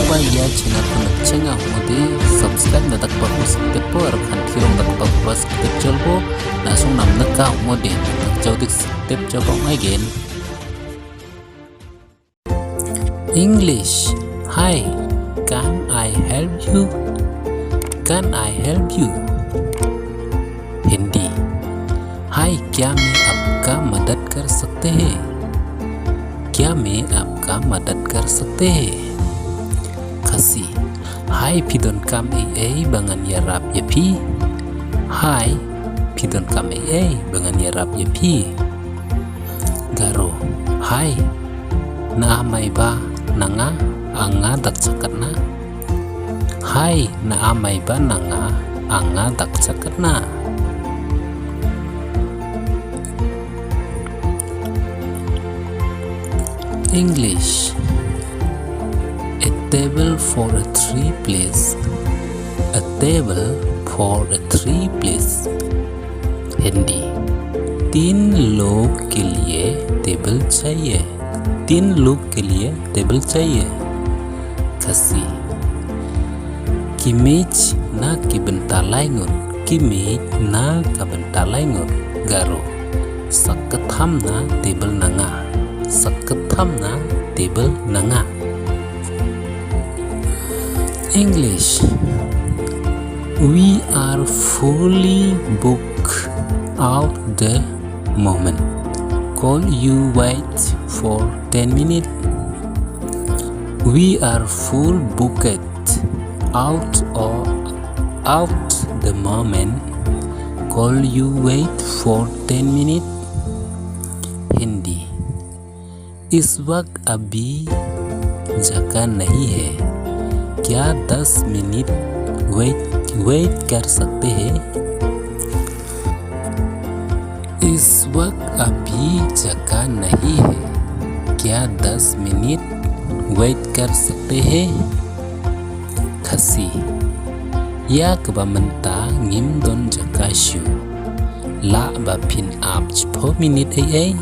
ba ya channel ko nagchenga mode subscribe na tak bahu step per kan thirong tak tak bas step chalbo na sung nam na ka mode tak chaudik step chabong again. English. Hi, can I help you? Can I help you? Hindi. हाय, क्या मैं आपका मदद कर सकते हैं? क्या मैं आपका मदद कर सकते हैं? Khasi. Hai, pidon kam ai bangan ya rap ya pi. Hai, pidon kam ai bangan ya rap ya pi. Garo. Hai, na amai ba nanga anga dak cakatna. Hai, na amai ba nanga anga dak cakatna. English. A table for a three please. A table for a three please. Hindi. 3 लोग के लिए टेबल चाहिए. 3 लोग के लिए टेबल चाहिए. Khasi. Kimich na kibentalangon. Kimich na kabentalangon. Garo. Sakatham na table nanga. Sakatham na table nanga. English. We are fully booked out the moment. Call you wait for 10 minutes. We are full booked out the moment. Call you wait for 10 minutes. हिंदी. इस वक्त अभी जगह नहीं है. क्या 10 minute wait कर सकते हैं? इस वक्त अभी जगह नहीं है. क्या 10 मिनट वेट कर सकते हैं? Khasi. Ya ba menta ngim don jakashu. La ba pin ap 10 minit ai.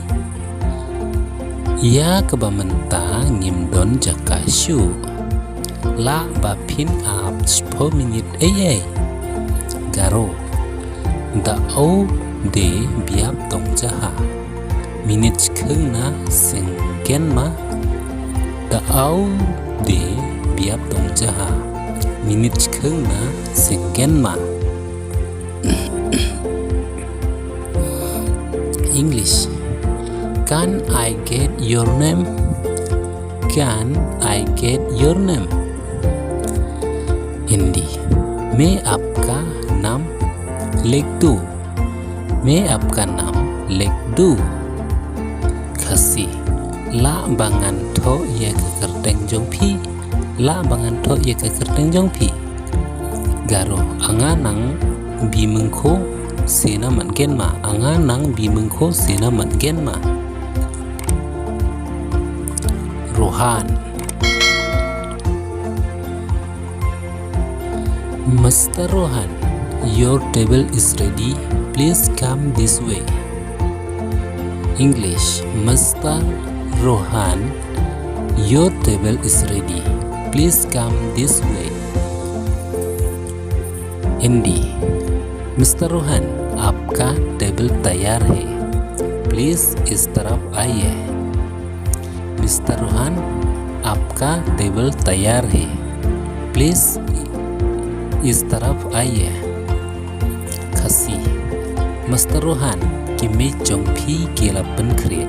Ya ba menta ngim don jakashu. La ba pin ap 10 minit ai. Garo. Da au de biap tong jaha. Minit khung na sing ken ma. Da au de biap tong jaha. Minit khung na sing ken ma. English. Can I get your name? Can I get your name? Hindi. मैं आपका नाम लिख दूँ. मैं आपका नाम लिख दूँ. Khasi. La bangan tho ye kekerteng jong pi. La bangan tho ye kekerteng jong pi. Garo. Anga nang bimengko sena man gen ma. Anga nang bimengko sena man gen ma. Rohan. Mr. Rohan, your table is ready. Please come this way. English. Mr. Rohan, your table is ready. Please come this way. Hindi. Mr. Rohan, आपका टेबल तैयार है. प्लीज इस तरफ आइए. Mr. Rohan, आपका टेबल तैयार है. प्लीज इस तरफ आइए. Khasi. Mr. Rohan, kimi jong phi kilapan kre.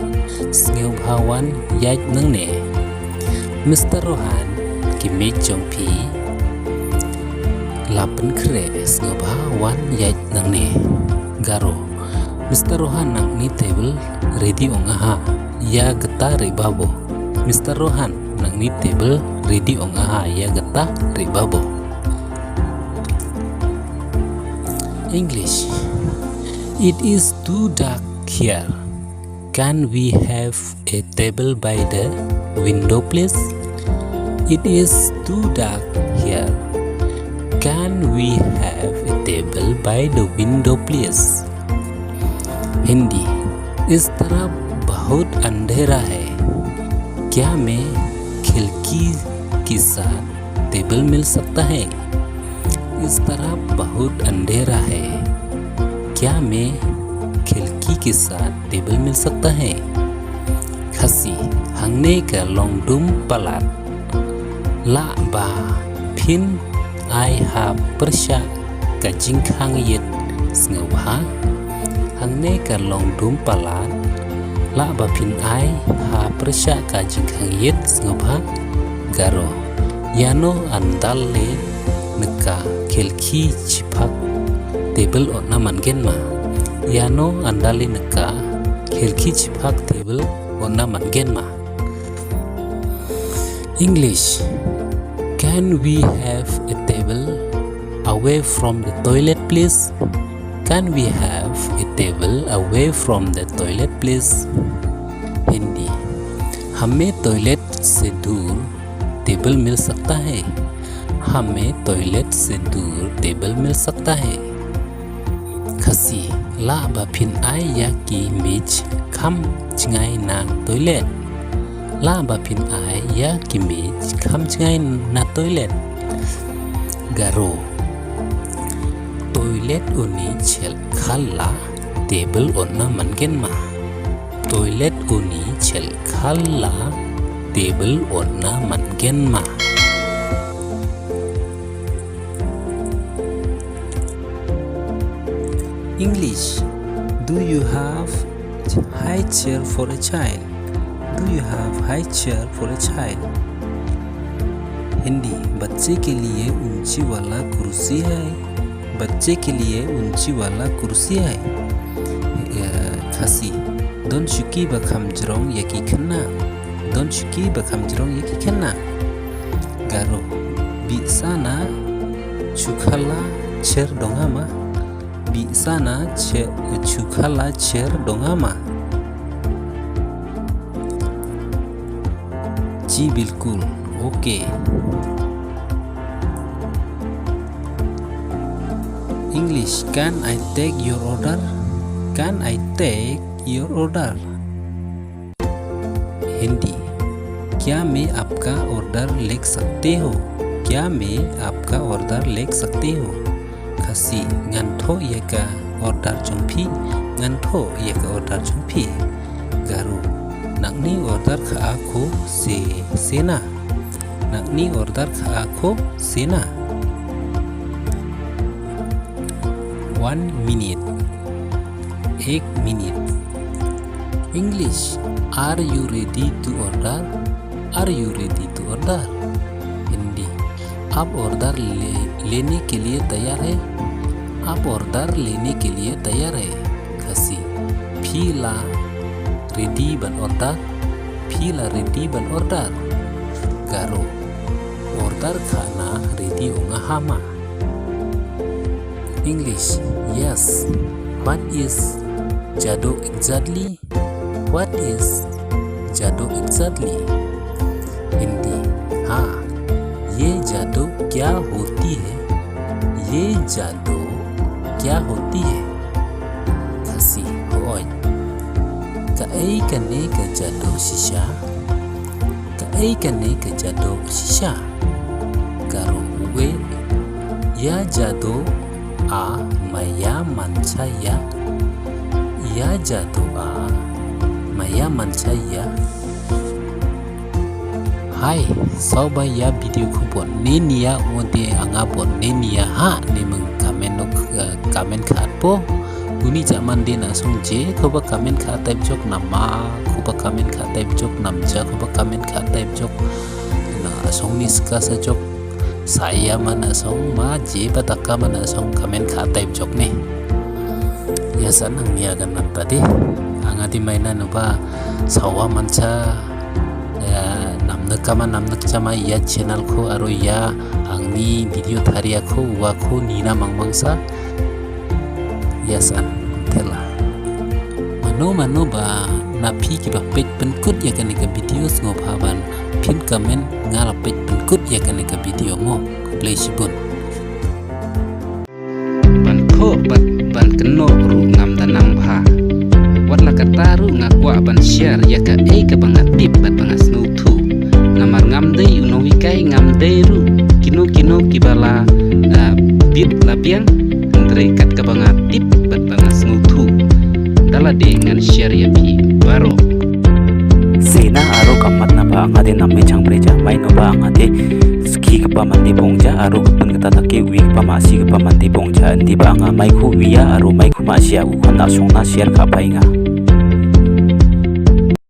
Sngeu bhawan yaj nang ne. Mr. Rohan, kimi jong phi lapan kre. Sngeu bhawan yaj nang ne. Garo. Mr. Rohan nang ni table ready ong aha. Ya geta re babo. Mr. Rohan nang ni table ready ong aha. Ya geta re babo. English. It is too dark here. Can we have a table by the window please? It is too dark here. Can we have a table by the window please? Hindi. इस तरफ बहुत अंधेरा है. क्या मैं खिड़की के साथ टेबल मिल सकता है? इस तरह बहुत अंधेरा है, क्या मैं खिड़की के साथ टेबल मिल सकता है? खसी हंगने का लॉन्गडुम पलाट ला बा फिन आई हा परसा का जिंखांग येत स्ंगवा हंगने का लॉन्गडुम पलाट ला बा फिन आई हा परसा का जिंखांग येत स्ंगवा गारो यानो अंदाल ले नका खिड़की चिपक टेबल ओना मनगेन मा यानो अंदाले नका खिड़की चिपक टेबल ओना मनगेन मा English. Can we have a table away from the toilet please? Can we have a table away from the toilet please? Hindi हमें टॉयलेट से दूर टेबल मिल सकता है? हमें टॉयलेट से दूर टेबल मिल सकता है। खसी ला बा फिन आई या की मेज खम चिंगाई ना टॉयलेट ला बा फिन आई या की मेज खम चिंगाई ना टॉयलेट गारो टॉयलेट उनी छेल खाला टेबल ओना मनगेन मा टॉयलेट उनी छेल खाला टेबल ओना मनगेन मा English. Do you have high chair for a child? Do you have high chair for a child? Hindi बच्चे के लिए ऊंची वाला कुर्सी है। बच्चे के लिए ऊंची वाला कुर्सी है। खसी दोन शुकी बखामजरong यकी खन्ना दोन शुकी बखामजरong यकी खन्ना गारो बिसाना चुखाला chair donga ma बिसाना चुखाला chair donga ma जी बिल्कुल okay English. Can I take your order? Can I take your order? Hindi क्या मैं आपका ऑर्डर ले सकते हो? क्या मैं आपका ऑर्डर ले सकते हो? खसी nganto ye ka order jongpi nganto ye ka order jongpi garu nakni order ka aku sena nakni order ka aku sena 1 minute 1 minute English. Are you ready to order? Are you ready to order? Hindi आप ऑर्डर लेने के लिए तैयार है? आप ऑर्डर लेने के लिए तैयार है? खसी फीला रेडी बन ऑर्डर फीला रेडी बन ऑर्डर गारो ऑर्डर खाना रेडी होगा हामा English. Yes. What is jado exactly? What is jado exactly? Hindi हाँ ये जादू क्या होती है? ये जादू क्या होती है? खसी होय काई कने का जादू शीशा काई कने का जादू शीशा गारो वे या जादू आ maya mancaya ya jadua maya mancaya Hai soba ya video ko bon nenia wonte anga bon nenia ha ne meng kamen khat po uni jaman de na song je ko ba kamen khat type jok nama ko ba kamen khat type jok namja ko ba kamen khat type jok na song ni ska sa jok saya mana song ma je bataka mana song kamen khat type jok ne ya sanang nia gan tadi angati maina no ba sawa mancha namnak chama ya channel ko aro ya angni video tharia ko wa ko nina mangmangsa ya san tela mano ba na phi ki ba page penkut ya kan ka video ngo phaban pin comment ngala page penkut ya kan ka video ngo play sibun ban ko ban keno ru ngam danang pha wat la kata ru ngakwa ban share ya ka ka bang aktif bat bang snu thu namar ngam dei uno wikai ngam dei ru no kibala bit lapian andre kat kabanga tip bat banga smutu dala dengan share ya pi baro sena aro kamat na ba nga din namay chang preja may no ba nga de ski ka pa mandi bongja aro kapun kata take wi pa masi ka pa mandi bongja di ba nga may ku wiya aro may ku masya ku na song na share ka pa nga